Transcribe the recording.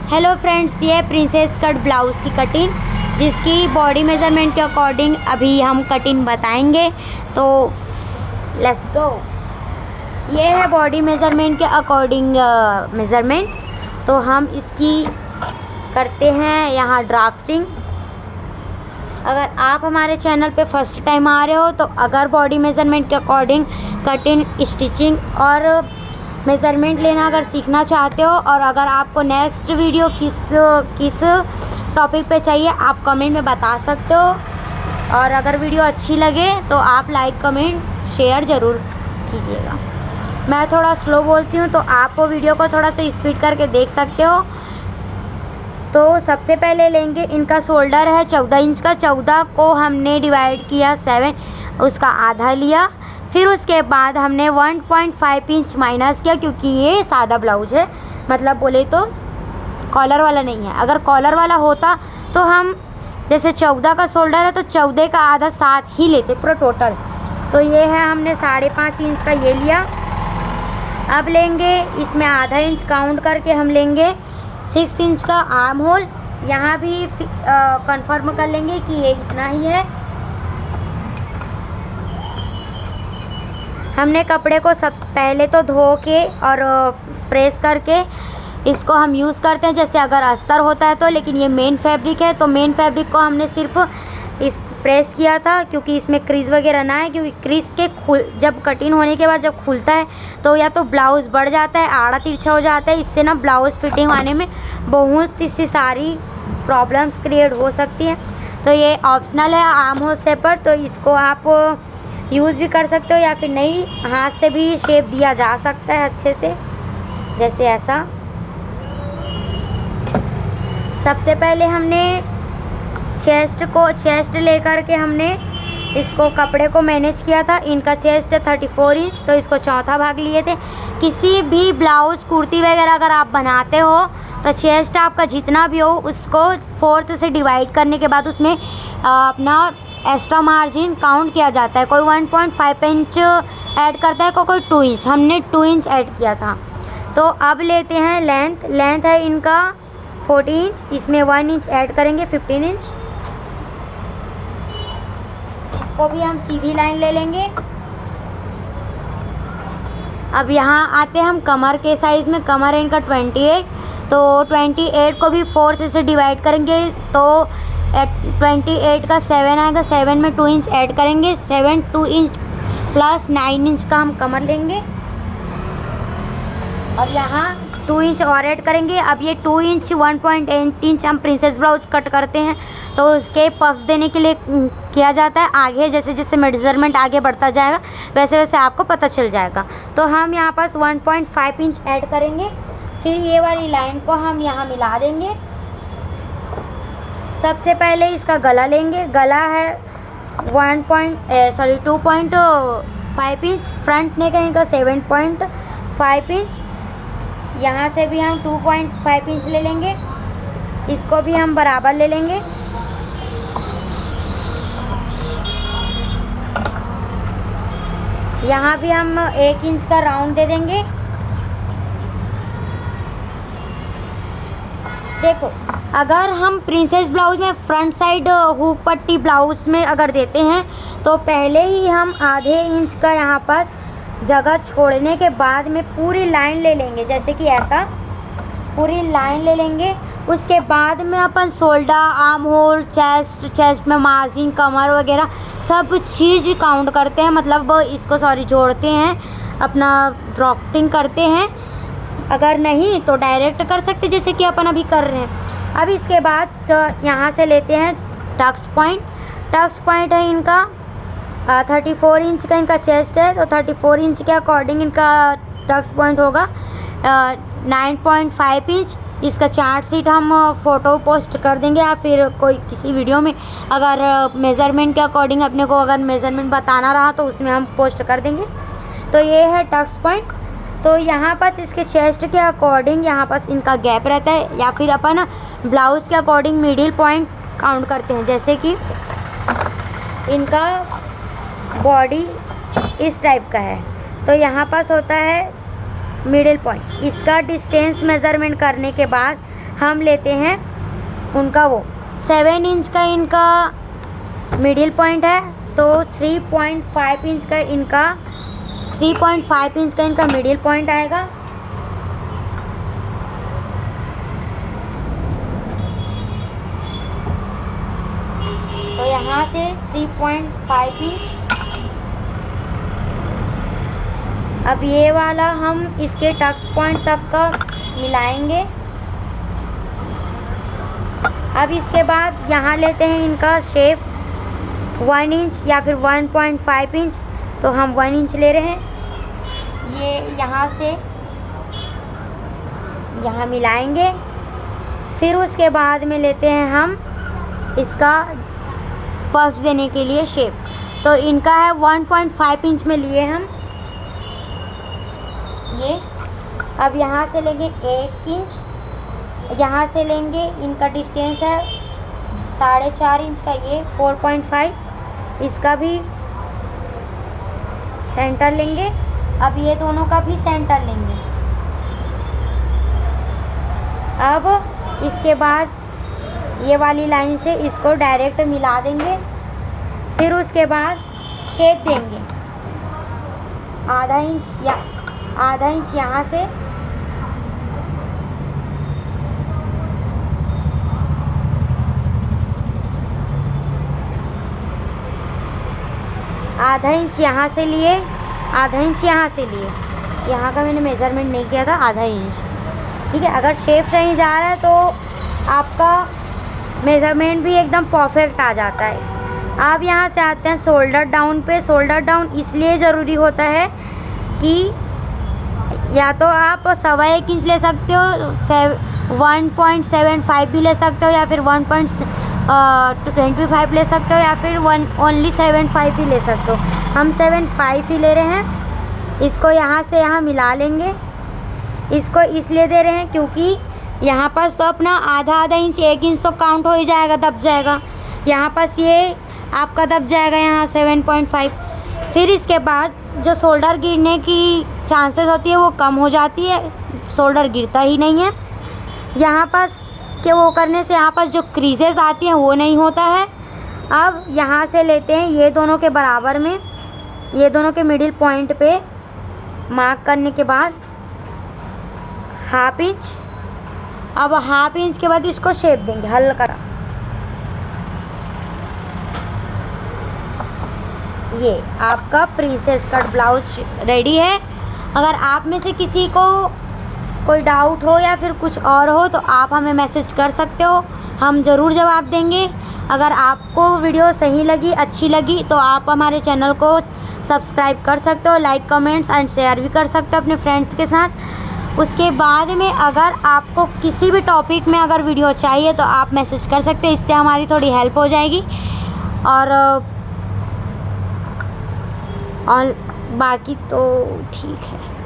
Hello friends, ये princess cut blouse की cutting, जिसकी बॉडी मेज़रमेंट के अकॉर्डिंग अभी हम कटिंग बताएंगे। तो लेट्स गो। ये है बॉडी मेज़रमेंट के अकॉर्डिंग मेज़रमेंट। तो हम इसकी करते हैं यहाँ ड्राफ्टिंग। अगर आप हमारे चैनल पे फर्स्ट टाइम आ रहे हो तो अगर बॉडी मेज़रमेंट के अकॉर्डिंग कटिंग, स्टिचिंग और मेज़रमेंट लेना अगर सीखना चाहते हो, और अगर आपको नेक्स्ट वीडियो किस टॉपिक पे चाहिए आप कमेंट में बता सकते हो। और अगर वीडियो अच्छी लगे तो आप लाइक, कमेंट, शेयर ज़रूर कीजिएगा। मैं थोड़ा स्लो बोलती हूँ तो आप वो वीडियो को थोड़ा सा स्पीड करके देख सकते हो। तो सबसे पहले लेंगे, इनका शोल्डर है 14 इंच का। 14 को हमने डिवाइड किया 7, उसका आधा लिया। फिर उसके बाद हमने 1.5 इंच माइनस किया, क्योंकि ये सादा ब्लाउज है, मतलब बोले तो कॉलर वाला नहीं है। अगर कॉलर वाला होता तो हम जैसे 14 का शोल्डर है तो 14 का आधा 7 ही लेते पूरा टोटल। तो ये है, हमने 5.5 इंच का ये लिया। अब लेंगे इसमें आधा इंच काउंट करके हम लेंगे 6 इंच का आर्म होल। यहाँ भी कंफर्म कर लेंगे कि ये इतना ही है। हमने कपड़े को सब पहले तो धो के और प्रेस करके इसको हम यूज़ करते हैं, जैसे अगर अस्तर होता है तो। लेकिन ये मेन फैब्रिक है तो मेन फैब्रिक को हमने सिर्फ इस प्रेस किया था, क्योंकि इसमें क्रीज वगैरह ना है। क्योंकि क्रीज के जब कटिंग होने के बाद जब खुलता है तो या तो ब्लाउज़ बढ़ जाता है, आड़ा तिरछा हो जाता है। इससे ना ब्लाउज़ फिटिंग आने में बहुत सी सारी प्रॉब्लम्स क्रिएट हो सकती हैं। तो ये ऑप्शनल है आर्म होल शेपर, तो इसको आप यूज़ भी कर सकते हो या फिर नहीं, हाथ से भी शेप दिया जा सकता है अच्छे से, जैसे ऐसा। सबसे पहले हमने चेस्ट लेकर के हमने इसको कपड़े को मैनेज किया था। इनका चेस्ट 34 इंच, तो इसको चौथा भाग लिए थे। किसी भी ब्लाउज़, कुर्ती वगैरह अगर आप बनाते हो तो चेस्ट आपका जितना भी हो उसको 4th से डिवाइड करने के बाद उसमें अपना एक्स्ट्रा मार्जिन काउंट किया जाता है। कोई 1.5 इंच ऐड करता है, कोई 2 इंच। हमने 2 इंच ऐड किया था। तो अब लेते हैं लेंथ है इनका 40 इंच, इसमें 1 इंच ऐड करेंगे 15 इंच। इसको भी हम सीधी लाइन ले लेंगे। अब यहाँ आते हैं हम कमर के साइज़ में। कमर है इनका 28, तो 28 को भी 4th से डिवाइड करेंगे तो 28 का 7 आएगा। 7 में 2 इंच ऐड करेंगे। 2 इंच प्लस 9 इंच का हम कमर लेंगे और यहाँ 2 इंच और ऐड करेंगे। अब ये 2 इंच 1.8 इंच हम प्रिंसेस ब्लाउज कट करते हैं तो उसके पफ देने के लिए किया जाता है। आगे जैसे जैसे मेजरमेंट आगे बढ़ता जाएगा वैसे वैसे आपको पता चल जाएगा। तो हम यहाँ पास 1.5 इंच ऐड करेंगे। फिर ये वाली लाइन को हम यहाँ मिला देंगे। सबसे पहले इसका गला लेंगे। गला है 2.5 इंच। फ्रंट नेक है इनका 7.5 इंच। यहाँ से भी हम 2.5 इंच ले लेंगे। इसको भी हम बराबर ले लेंगे। यहाँ भी हम 1 इंच का राउंड दे देंगे। देखो, अगर हम प्रिंसेस ब्लाउज में फ्रंट साइड हुक पट्टी ब्लाउज में अगर देते हैं तो पहले ही हम आधे इंच का यहाँ पास जगह छोड़ने के बाद में पूरी लाइन ले लेंगे, जैसे कि ऐसा पूरी लाइन ले लेंगे। उसके बाद में अपन शोल्डर, आर्म होल, चेस्ट में मार्जिन, कमर वगैरह सब चीज़ काउंट करते हैं, मतलब इसको जोड़ते हैं, अपना ड्राफ्टिंग करते हैं। अगर नहीं तो डायरेक्ट कर सकते जैसे कि अपन अभी कर रहे हैं। अब इसके बाद तो यहाँ से लेते हैं टक्स पॉइंट। टक्स पॉइंट है इनका 34 इंच का इनका चेस्ट है, तो 34 इंच के अकॉर्डिंग इनका टक्स पॉइंट होगा 9.5 इंच। इसका चार्ट शीट हम फ़ोटो पोस्ट कर देंगे या फिर कोई किसी वीडियो में अगर मेज़रमेंट के अकॉर्डिंग अपने को अगर मेज़रमेंट बताना रहा तो उसमें हम पोस्ट कर देंगे। तो ये है टक्स पॉइंट। तो यहाँ पास इसके चेस्ट के अकॉर्डिंग यहाँ पास इनका गैप रहता है, या फिर अपन ब्लाउज़ के अकॉर्डिंग मिडिल पॉइंट काउंट करते हैं। जैसे कि इनका बॉडी इस टाइप का है तो यहाँ पास होता है मिडिल पॉइंट। इसका डिस्टेंस मेज़रमेंट करने के बाद हम लेते हैं उनका वो 7 इंच का इनका मिडिल पॉइंट है, तो 3.5 इंच का इनका 3.5 इंच का इनका मिडिल पॉइंट आएगा। तो यहाँ से 3.5 इंच। अब ये वाला हम इसके टक्स पॉइंट तक का मिलाएंगे। अब इसके बाद यहाँ लेते हैं इनका शेप 1 इंच या फिर 1.5 इंच, तो हम 1 इंच ले रहे हैं। ये यहाँ से यहाँ मिलाएंगे। फिर उसके बाद में लेते हैं हम इसका पफ देने के लिए शेप, तो इनका है 1.5 इंच में लिए हम ये। अब यहाँ से लेंगे 1 इंच, यहाँ से लेंगे इनका डिस्टेंस है 4.5 इंच का, ये 4.5 इसका भी सेंटर लेंगे। अब ये दोनों का भी सेंटर लेंगे। अब इसके बाद ये वाली लाइन से इसको डायरेक्ट मिला देंगे। फिर उसके बाद शेप देंगे आधा इंच यहाँ से आधा इंच यहाँ से लिए, आधा इंच यहाँ से लिए। यहाँ का मैंने मेज़रमेंट नहीं किया था, आधा इंच, ठीक है। अगर शेप सही जा रहा है तो आपका मेज़रमेंट भी एकदम परफेक्ट आ जाता है। अब यहाँ से आते हैं शोल्डर डाउन पे। शोल्डर डाउन इसलिए ज़रूरी होता है कि या तो आप 1.25 इंच ले सकते हो, 1.75 भी ले सकते हो, या फिर 1.25 ले सकते हो, या फिर ओनली 7.5 ही ले सकते हो। हम 7.5 ही ले रहे हैं। इसको यहाँ से यहाँ मिला लेंगे। इसको इसलिए दे रहे हैं क्योंकि यहाँ पास तो अपना आधा इंच 1 इंच तो काउंट हो ही जाएगा, दब जाएगा। यहाँ पास ये आपका दब जाएगा यहाँ 7.5। फिर इसके बाद जो शोल्डर गिरने की चांसेस होती है वो कम हो जाती है, शोल्डर गिरता ही नहीं है। यहाँ पास के वो करने से यहाँ पास जो क्रीजेस आती हैं वो नहीं होता है। अब यहाँ से लेते हैं ये दोनों के बराबर में, ये दोनों के मिडिल पॉइंट पे मार्क करने के बाद 1/2 इंच। अब 1/2 इंच के बाद इसको शेप देंगे हल्का। ये आपका प्रिंसेस कट ब्लाउज रेडी है। अगर आप में से किसी को कोई डाउट हो या फिर कुछ और हो तो आप हमें मैसेज कर सकते हो, हम ज़रूर जवाब देंगे। अगर आपको वीडियो सही लगी, अच्छी लगी, तो आप हमारे चैनल को सब्सक्राइब कर सकते हो, लाइक कमेंट्स एंड शेयर भी कर सकते हो अपने फ्रेंड्स के साथ। उसके बाद में अगर आपको किसी भी टॉपिक में अगर वीडियो चाहिए तो आप मैसेज कर सकते हो, इससे हमारी थोड़ी हेल्प हो जाएगी। और बाकी तो ठीक है।